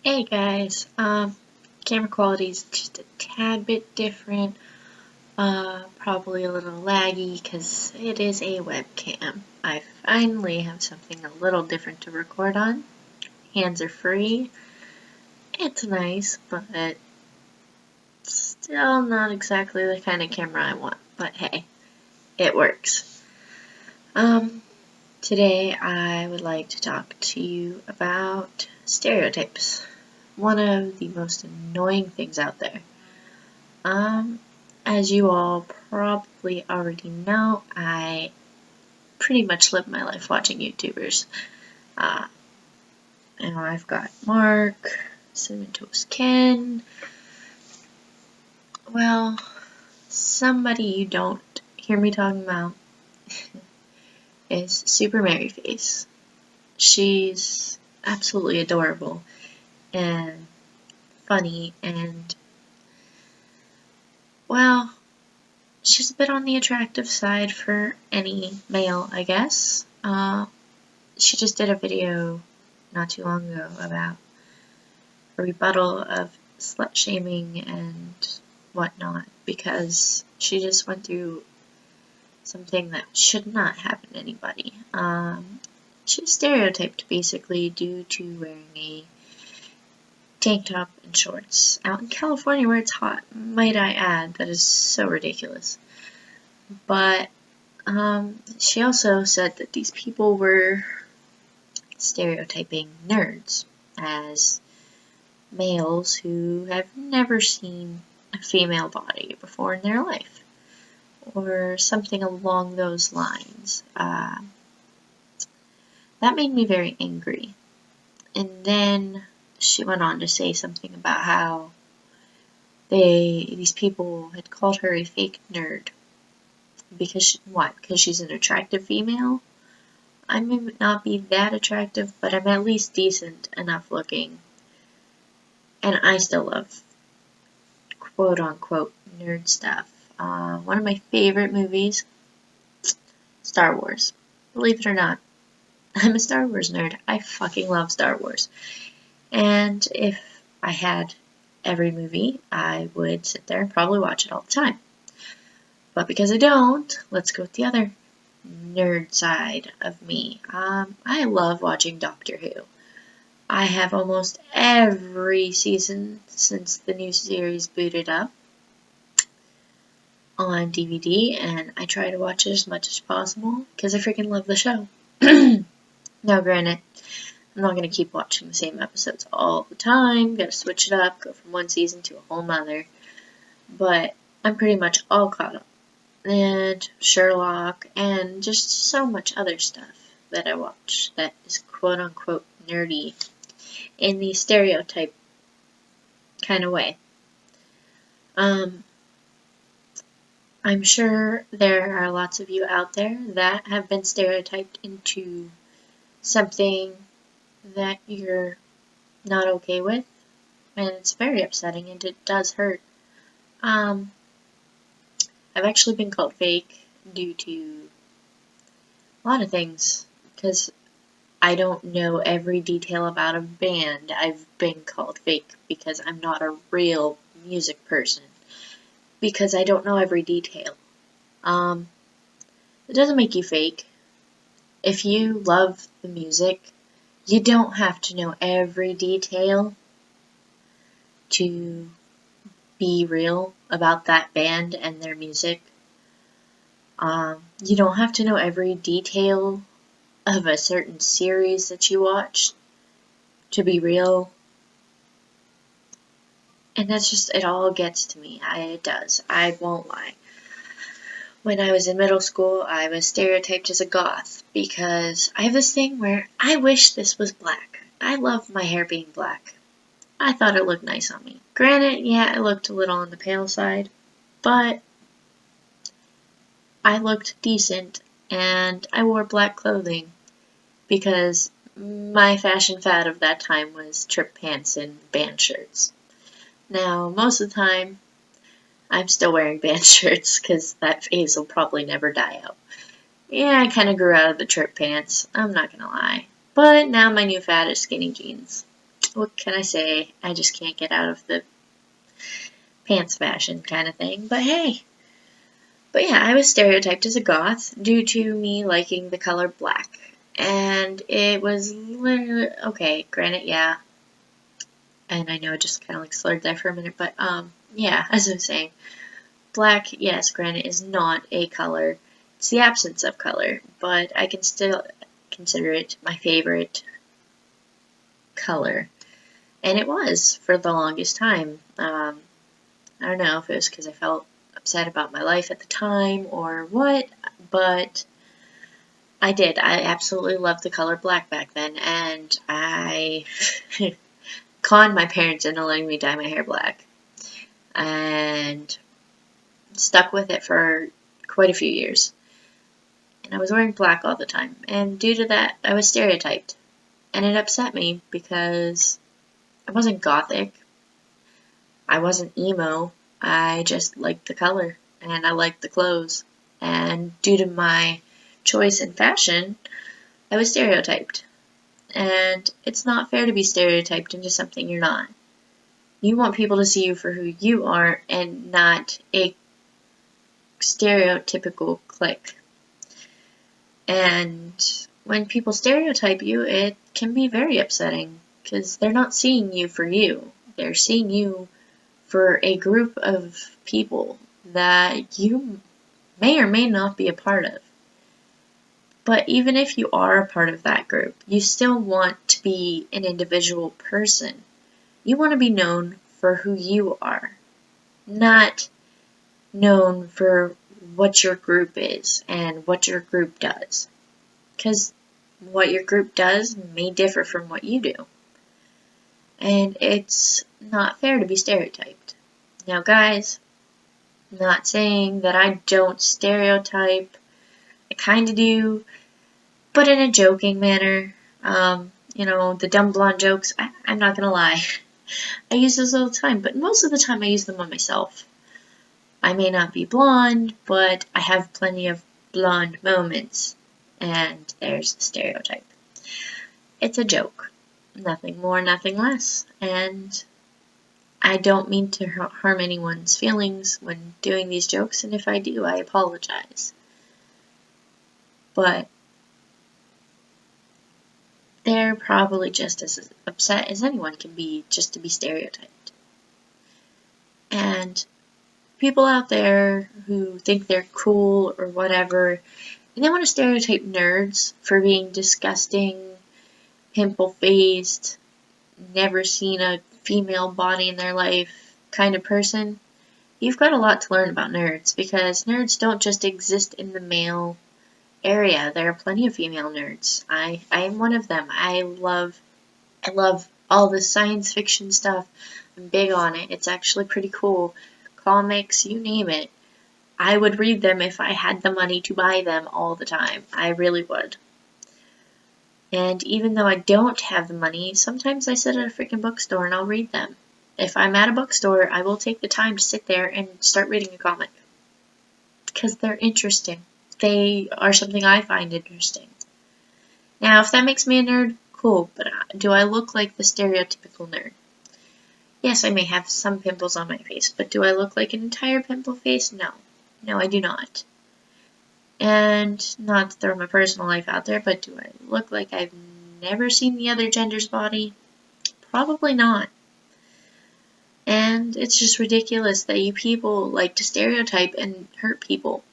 Hey guys, camera quality is just a tad bit different, probably a little laggy because it is a webcam. I finally have something a little different to record on. Hands are free. It's nice, but still not exactly the kind of camera I want. But hey, it works. Um, Today I would like to talk to you about stereotypes. One of the most annoying things out there. Um, as you all probably already know, I pretty much live my life watching YouTubers. Uh, and I've got Mark, Cinnamon Toast Ken. Well, somebody you don't hear me talking about is Super Merryface. She's absolutely adorable and funny and, well, she's a bit on the attractive side for any male, I guess. She just did a video not too long ago about a rebuttal of slut shaming and whatnot because she just went through something that should not happen to anybody. She was stereotyped basically due to wearing a tank top and shorts out in California where it's hot. Might I add, that is so ridiculous. But she also said that these people were stereotyping nerds as males who have never seen a female body before in their life, or something along those lines. That made me very angry. And then she went on to say something about how these people had called her a fake nerd. Because what? Because she's an attractive female? I may not be that attractive, but I'm at least decent enough looking. And I still love quote unquote nerd stuff. One of my favorite movies, Star Wars. Believe it or not, I'm a Star Wars nerd. I fucking love Star Wars. And if I had every movie, I would sit there and probably watch it all the time. But because I don't, let's go with the other nerd side of me. I love watching Doctor Who. I have almost every season since the new series booted up on DVD, and I try to watch it as much as possible because I freaking love the show. Now, granted, I'm not going to keep watching the same episodes all the time. Gotta switch it up, go from one season to a whole nother. But I'm pretty much all caught up. And Sherlock, and just so much other stuff that I watch that is quote unquote nerdy in the stereotype kind of way. I'm sure there are lots of you out there that have been stereotyped into something that you're not okay with, and it's very upsetting and it does hurt. I've actually been called fake due to a lot of things, because I don't know every detail about a band. I've been called fake because I'm not a real music person, because I don't know every detail. It doesn't make you fake. If you love the music, you don't have to know every detail to be real about that band and their music. You don't have to know every detail of a certain series that you watched to be real. And that's just, it all gets to me. It does. I won't lie. When I was in middle school, I was stereotyped as a goth because I have this thing where I wish this was black. I love my hair being black. I thought it looked nice on me. Granted, yeah, it looked a little on the pale side, but I looked decent and I wore black clothing because my fashion fad of that time was trip pants and band shirts. Now, most of the time, I'm still wearing band shirts because that phase will probably never die out. Yeah, I kind of grew out of the trip pants, I'm not gonna lie. But now my new fad is skinny jeans. what can I say? I just can't get out of the pants fashion kind of thing. But hey. But yeah, I was stereotyped as a goth due to me liking the color black. And it was literally, okay, granted, yeah. And I know I just kind of like slurred there for a minute, but yeah, as I was saying, black, yes, granted, is not a color. It's the absence of color, but I can still consider it my favorite color. And it was for the longest time. I don't know if it was because I felt upset about my life at the time or what, but I did. I absolutely loved the color black back then, and I conned my parents into letting me dye my hair black, and stuck with it for quite a few years. And I was wearing black all the time, and due to that, I was stereotyped, and it upset me because I wasn't gothic, I wasn't emo, I just liked the color, and I liked the clothes, and due to my choice in fashion, I was stereotyped. And it's not fair to be stereotyped into something you're not. You want people to see you for who you are and not a stereotypical clique. And when people stereotype you, it can be very upsetting because they're not seeing you for you. They're seeing you for a group of people that you may or may not be a part of. But even if you are a part of that group, you still want to be an individual person. You want to be known for who you are, not known for what your group is and what your group does. Because what your group does may differ from what you do. And it's not fair to be stereotyped. Now, guys, I'm not saying that I don't stereotype. I kind of do, but in a joking manner. The dumb blonde jokes, I'm not gonna lie. I use those all the time, but most of the time I use them on myself. I may not be blonde, but I have plenty of blonde moments. And there's the stereotype. It's a joke. Nothing more, nothing less. And I don't mean to harm anyone's feelings when doing these jokes, and if I do, I apologize. But they're probably just as upset as anyone can be just to be stereotyped. And people out there who think they're cool or whatever, and they want to stereotype nerds for being disgusting, pimple-faced, never seen a female body in their life kind of person, you've got a lot to learn about nerds, because nerds don't just exist in the male area. There are plenty of female nerds. I am one of them. I love all the science fiction stuff. I'm big on it. It's actually pretty cool. Comics, you name it. I would read them if I had the money to buy them all the time. I really would. And even though I don't have the money, sometimes I sit at a freaking bookstore and I'll read them. If I'm at a bookstore, I will take the time to sit there and start reading a comic. Because they're interesting. They are something I find interesting. Now, if that makes me a nerd, cool, but do I look like the stereotypical nerd? Yes, I may have some pimples on my face, but do I look like an entire pimple face? No. No, I do not. And not to throw my personal life out there, but do I look like I've never seen the other gender's body? Probably not. And it's just ridiculous that you people like to stereotype and hurt people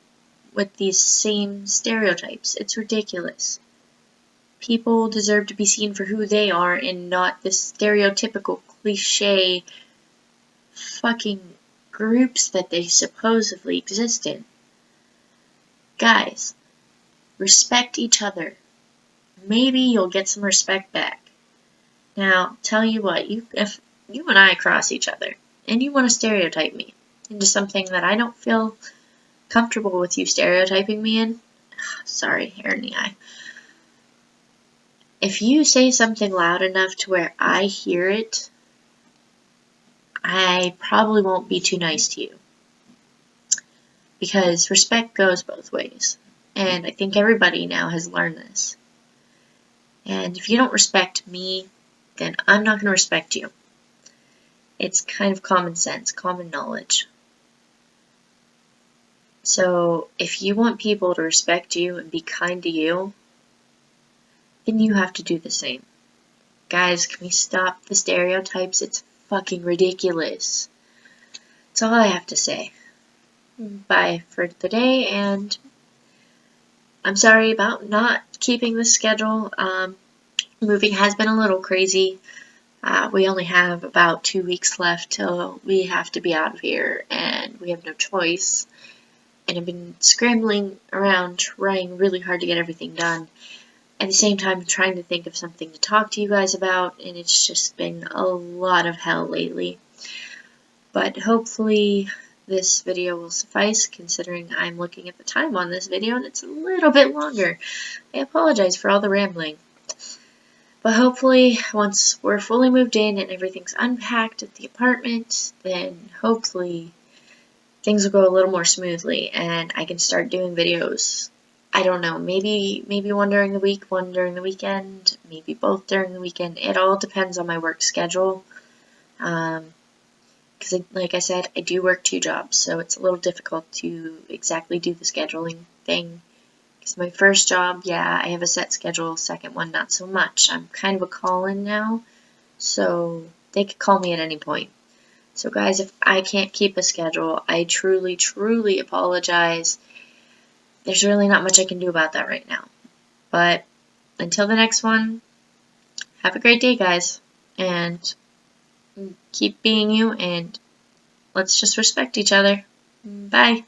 with these same stereotypes. It's ridiculous. People deserve to be seen for who they are and not this stereotypical cliche fucking groups that they supposedly exist in. Guys, respect each other. Maybe you'll get some respect back. Now, tell you what, if you and I cross each other and you want to stereotype me into something that I don't feel comfortable with you stereotyping me in, sorry, hair in the eye. If you say something loud enough to where I hear it, I probably won't be too nice to you. Because respect goes both ways. And I think everybody now has learned this. And if you don't respect me, then I'm not going to respect you. It's kind of common sense, common knowledge. So if you want people to respect you and be kind to you, then you have to do the same. Guys, can we stop the stereotypes? It's fucking ridiculous. That's all I have to say. Bye for the day, and I'm sorry about not keeping the schedule. Moving has been a little crazy. We only have about 2 weeks left till we have to be out of here, and we have no choice. And I've been scrambling around, trying really hard to get everything done. At the same time, trying to think of something to talk to you guys about, and it's just been a lot of hell lately. But hopefully this video will suffice, considering I'm looking at the time on this video and it's a little bit longer. I apologize for all the rambling. But hopefully, once we're fully moved in and everything's unpacked at the apartment, then hopefully things will go a little more smoothly and I can start doing videos. I don't know, maybe one during the week, one during the weekend, maybe both during the weekend. It all depends on my work schedule. Because, like I said, I do work 2 jobs, so it's a little difficult to exactly do the scheduling thing. Because my first job, yeah, I have a set schedule. Second one, not so much. I'm kind of a call-in now, so they could call me at any point. So, guys, if I can't keep a schedule, I truly, truly apologize. There's really not much I can do about that right now. But until the next one, have a great day, guys. And keep being you, and let's just respect each other. Bye.